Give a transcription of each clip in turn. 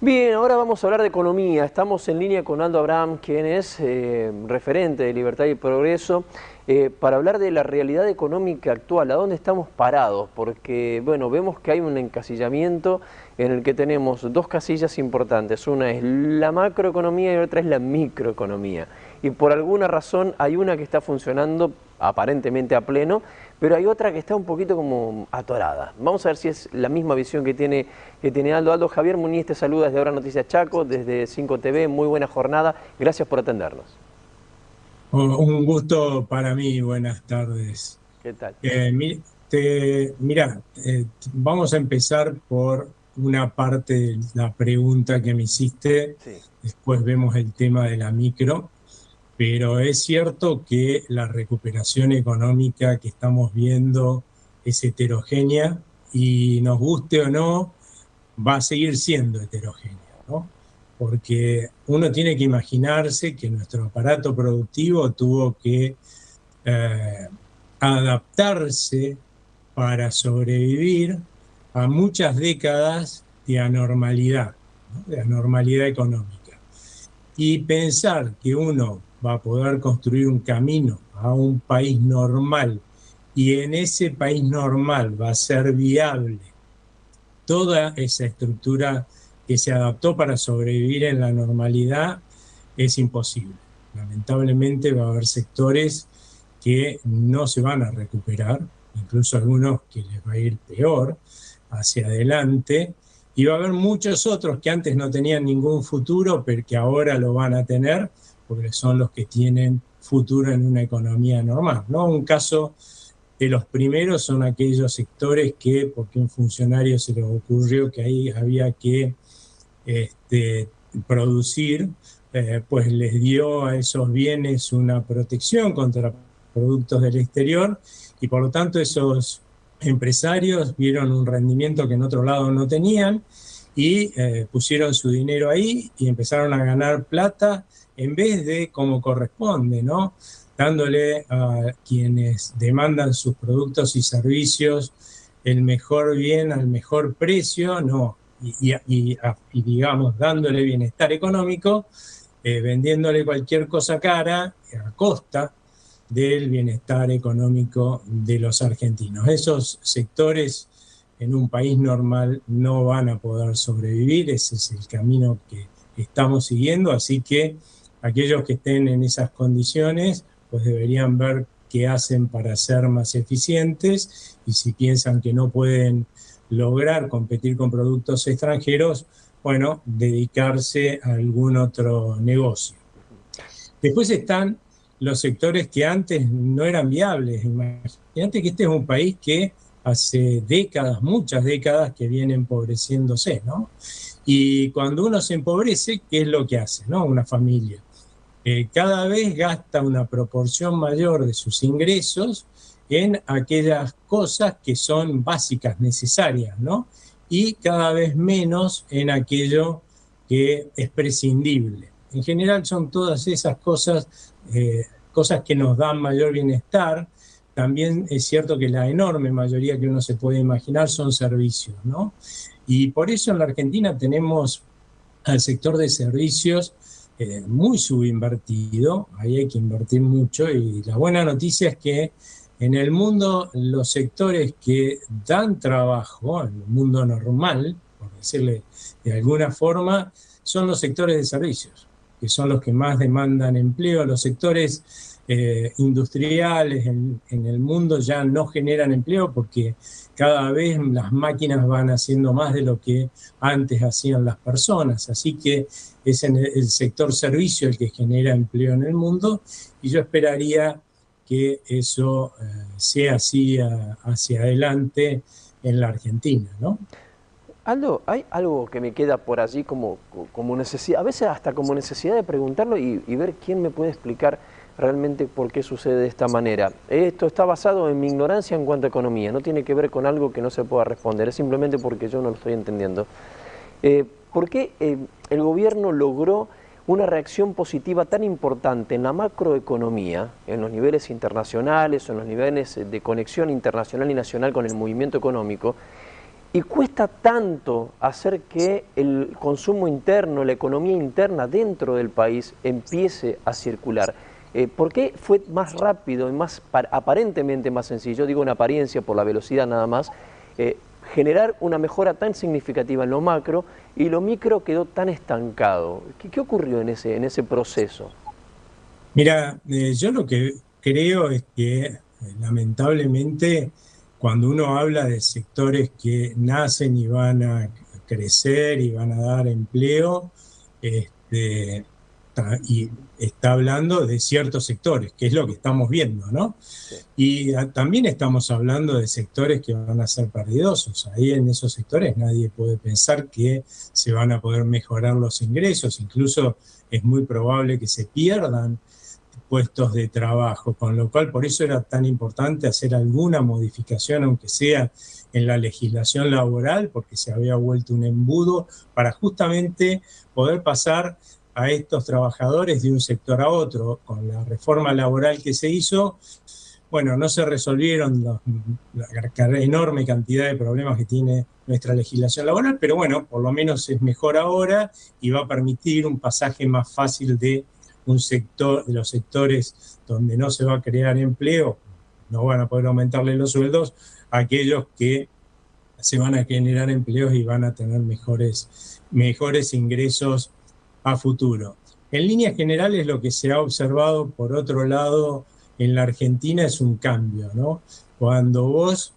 Bien, ahora vamos a hablar de economía. Estamos en línea con Aldo Abraham, quien es referente de Libertad y Progreso, para hablar de la realidad económica actual, a dónde estamos parados, porque bueno, vemos que hay un encasillamiento en el que tenemos dos casillas importantes. Una es la macroeconomía y otra es la microeconomía. Y por alguna razón hay una que está funcionando aparentemente a pleno, pero hay otra que está un poquito como atorada. Vamos a ver si es la misma visión que tiene Aldo. Aldo, Javier Muñiz te saluda desde Ahora Noticias Chaco, desde 5TV, muy buena jornada, gracias por atendernos. Un gusto para mí, buenas tardes. ¿Qué tal? Vamos a empezar por una parte de la pregunta que me hiciste, Sí. después vemos el tema de la micro, pero es cierto que la recuperación económica que estamos viendo es heterogénea y nos guste o no, va a seguir siendo heterogénea, ¿no? Porque uno tiene que imaginarse que nuestro aparato productivo tuvo que eh, adaptarse para sobrevivir a muchas décadas de anormalidad, ¿no? De anormalidad económica. Y pensar que uno va a poder construir un camino a un país normal y en ese país normal va a ser viable toda esa estructura que se adaptó para sobrevivir en la normalidad es imposible. Lamentablemente va a haber sectores que no se van a recuperar, incluso algunos que les va a ir peor hacia adelante, y va a haber muchos otros que antes no tenían ningún futuro, pero que ahora lo van a tener, porque son los que tienen futuro en una economía normal, ¿no? Un caso de los primeros son aquellos sectores que, porque un funcionario se les ocurrió que ahí había que producir, pues les dio a esos bienes una protección contra productos del exterior y por lo tanto esos empresarios vieron un rendimiento que en otro lado no tenían y pusieron su dinero ahí y empezaron a ganar plata en vez de como corresponde, ¿no? Dándole a quienes demandan sus productos y servicios el mejor bien al mejor precio, no, y digamos, dándole bienestar económico, vendiéndole cualquier cosa cara a costa del bienestar económico de los argentinos. Esos sectores en un país normal no van a poder sobrevivir, ese es el camino que estamos siguiendo, así que aquellos que estén en esas condiciones pues deberían ver qué hacen para ser más eficientes y si piensan que no pueden lograr competir con productos extranjeros, bueno, dedicarse a algún otro negocio. Después están los sectores que antes no eran viables. Imagínate que este es un país que hace décadas, muchas décadas, que viene empobreciéndose, ¿no? Y cuando uno se empobrece, ¿qué es lo que hace, no? Una familia. Cada vez gasta una proporción mayor de sus ingresos en aquellas cosas que son básicas, necesarias, ¿no? Y cada vez menos en aquello que es prescindible. En general son todas esas cosas, cosas que nos dan mayor bienestar. También es cierto que la enorme mayoría que uno se puede imaginar son servicios, ¿no? Y por eso en la Argentina tenemos al sector de servicios muy subinvertido, ahí hay que invertir mucho y la buena noticia es que en el mundo los sectores que dan trabajo, en el mundo normal, por decirle de alguna forma, son los sectores de servicios, que son los que más demandan empleo. Los sectores industriales en el mundo ya no generan empleo porque cada vez las máquinas van haciendo más de lo que antes hacían las personas. Así que es en el sector servicio el que genera empleo en el mundo y yo esperaría que eso sea así hacia adelante en la Argentina, ¿no? Aldo, hay algo que me queda por allí como necesidad, a veces hasta como necesidad de preguntarlo y ver quién me puede explicar realmente por qué sucede de esta manera. Esto está basado en mi ignorancia en cuanto a economía, no tiene que ver con algo que no se pueda responder, es simplemente porque yo no lo estoy entendiendo. ¿Por qué el gobierno logró una reacción positiva tan importante en la macroeconomía, en los niveles internacionales, en los niveles de conexión internacional y nacional con el movimiento económico, Y cuesta tanto hacer que el consumo interno, la economía interna dentro del país empiece a circular. ¿Por qué fue más rápido y aparentemente más sencillo, digo en apariencia por la velocidad nada más, generar una mejora tan significativa en lo macro y lo micro quedó tan estancado? ¿Qué ocurrió en ese proceso? Mira, yo lo que creo es que lamentablemente cuando uno habla de sectores que nacen y van a crecer y van a dar empleo, este, y está hablando de ciertos sectores, que es lo que estamos viendo, ¿no? Sí. Y también estamos hablando de sectores que van a ser perdidosos. Ahí en esos sectores nadie puede pensar que se van a poder mejorar los ingresos, incluso es muy probable que se pierdan puestos de trabajo, con lo cual por eso era tan importante hacer alguna modificación, aunque sea en la legislación laboral, porque se había vuelto un embudo para justamente poder pasar a estos trabajadores de un sector a otro. Con la reforma laboral que se hizo, bueno, no se resolvieron la enorme cantidad de problemas que tiene nuestra legislación laboral, pero bueno, por lo menos es mejor ahora y va a permitir un pasaje más fácil de un sector, de los sectores donde no se va a crear empleo, no van a poder aumentarle los sueldos, a aquellos que se van a generar empleos y van a tener mejores ingresos a futuro. En líneas generales, lo que se ha observado, por otro lado, en la Argentina es un cambio, ¿no? Cuando vos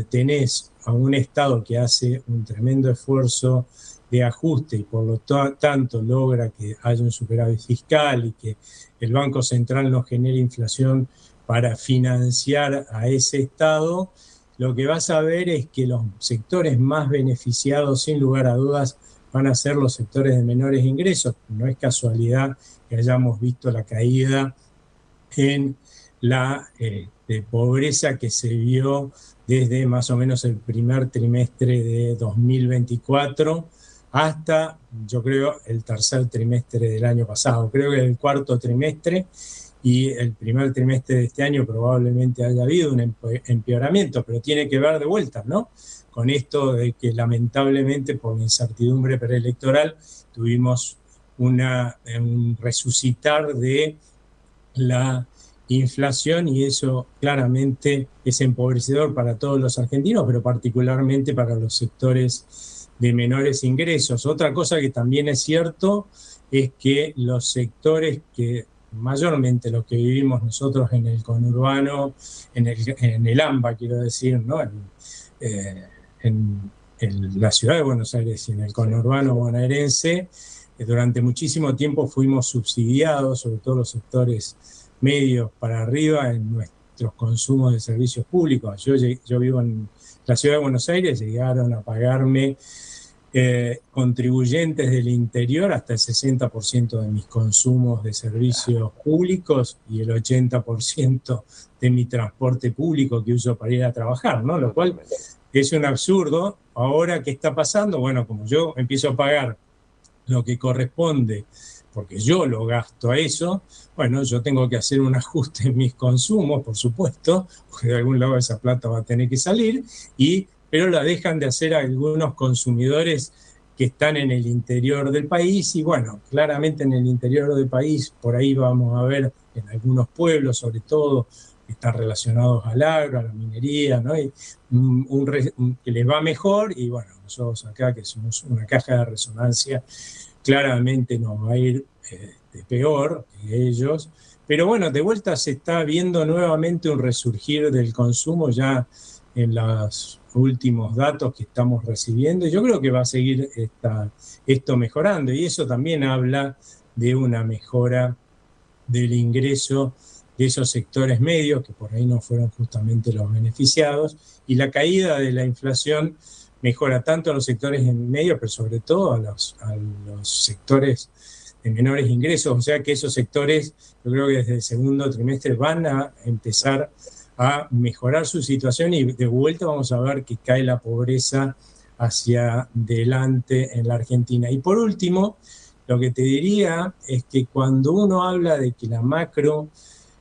tenés a un Estado que hace un tremendo esfuerzo de ajuste y por lo tanto logra que haya un superávit fiscal y que el Banco Central no genere inflación para financiar a ese Estado, lo que vas a ver es que los sectores más beneficiados, sin lugar a dudas, van a ser los sectores de menores ingresos. No es casualidad que hayamos visto la caída en la pobreza que se vio desde más o menos el primer trimestre de 2024 hasta, yo creo, el tercer trimestre del año pasado. Creo que el cuarto trimestre y el primer trimestre de este año probablemente haya habido un empeoramiento, pero tiene que ver de vuelta, ¿no? Con esto de que lamentablemente por la incertidumbre preelectoral tuvimos un resucitar de la inflación y eso claramente es empobrecedor para todos los argentinos, pero particularmente para los sectores de menores ingresos. Otra cosa que también es cierto es que los sectores que mayormente los que vivimos nosotros en el conurbano, en el AMBA, quiero decir, ¿no? En la ciudad de Buenos Aires y en el conurbano bonaerense, durante muchísimo tiempo fuimos subsidiados, sobre todo los sectores medios para arriba, en nuestros consumos de servicios públicos. Yo vivo en la ciudad de Buenos Aires, llegaron a pagarme contribuyentes del interior hasta el 60% de mis consumos de servicios públicos y el 80% de mi transporte público que uso para ir a trabajar, ¿no? Lo cual es un absurdo. Ahora, ¿qué está pasando? Bueno, como yo empiezo a pagar lo que corresponde, porque yo lo gasto a eso, bueno, yo tengo que hacer un ajuste en mis consumos, por supuesto, porque de algún lado esa plata va a tener que salir, pero la dejan de hacer algunos consumidores que están en el interior del país y bueno, claramente en el interior del país, por ahí vamos a ver en algunos pueblos, sobre todo, que están relacionados al agro, a la minería, ¿no? Y que les va mejor y bueno, nosotros acá que somos una caja de resonancia, claramente nos va a ir peor que ellos, pero bueno, de vuelta se está viendo nuevamente un resurgir del consumo ya en los últimos datos que estamos recibiendo. Yo creo que va a seguir esto mejorando y eso también habla de una mejora del ingreso de esos sectores medios que por ahí no fueron justamente los beneficiados y la caída de la inflación mejora tanto a los sectores en medio, pero sobre todo a los sectores de menores ingresos, o sea que esos sectores yo creo que desde el segundo trimestre van a empezar a mejorar su situación y de vuelta vamos a ver que cae la pobreza hacia adelante en la Argentina. Y por último, lo que te diría es que cuando uno habla de que la macro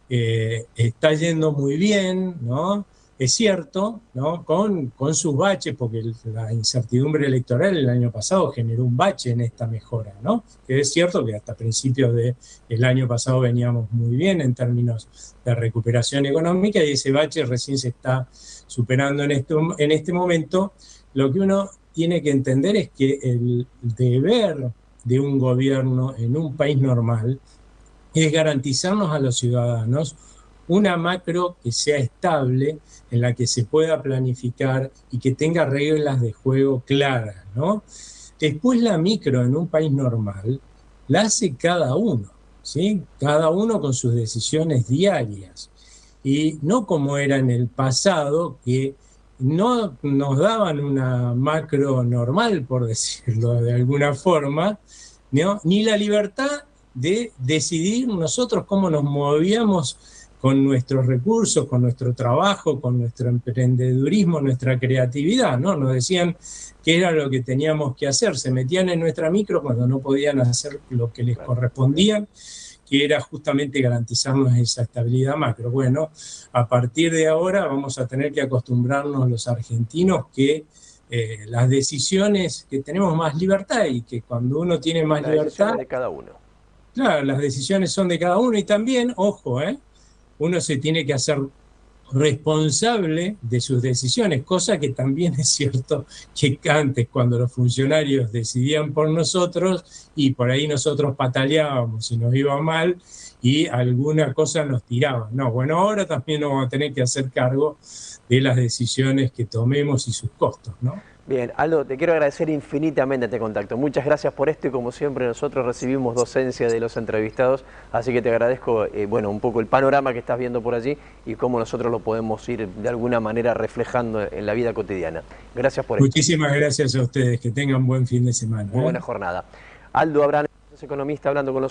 está yendo muy bien, ¿no? Es cierto, ¿no? Con sus baches, porque la incertidumbre electoral el año pasado generó un bache en esta mejora, ¿no? Que es cierto que hasta principios del año pasado veníamos muy bien en términos de recuperación económica y ese bache recién se está superando en este momento. Lo que uno tiene que entender es que el deber de un gobierno en un país normal es garantizarnos a los ciudadanos una macro que sea estable, en la que se pueda planificar y que tenga reglas de juego claras, ¿no? Después la micro en un país normal la hace cada uno, ¿sí? Cada uno con sus decisiones diarias. Y no como era en el pasado, que no nos daban una macro normal, por decirlo de alguna forma, ¿no? Ni la libertad de decidir nosotros cómo nos movíamos con nuestros recursos, con nuestro trabajo, con nuestro emprendedurismo, nuestra creatividad, ¿no? Nos decían qué era lo que teníamos que hacer, se metían en nuestra micro cuando no podían hacer lo que les correspondía, que era justamente garantizarnos esa estabilidad macro. Bueno, a partir de ahora vamos a tener que acostumbrarnos los argentinos que las decisiones, que tenemos más libertad y que cuando uno tiene más libertad... Las decisiones de cada uno. Claro, las decisiones son de cada uno y también, ojo, uno se tiene que hacer responsable de sus decisiones, cosa que también es cierto que antes, cuando los funcionarios decidían por nosotros y por ahí nosotros pataleábamos y nos iba mal y alguna cosa nos tiraban. No, bueno, ahora también nos vamos a tener que hacer cargo de las decisiones que tomemos y sus costos, ¿no? Bien, Aldo, te quiero agradecer infinitamente este contacto. Muchas gracias por esto y como siempre nosotros recibimos docencia de los entrevistados, así que te agradezco bueno, un poco el panorama que estás viendo por allí y cómo nosotros lo podemos ir de alguna manera reflejando en la vida cotidiana. Gracias por esto. Muchísimas gracias a ustedes, que tengan buen fin de semana. Muy buena jornada. Aldo Abraham, economista, hablando con nosotros.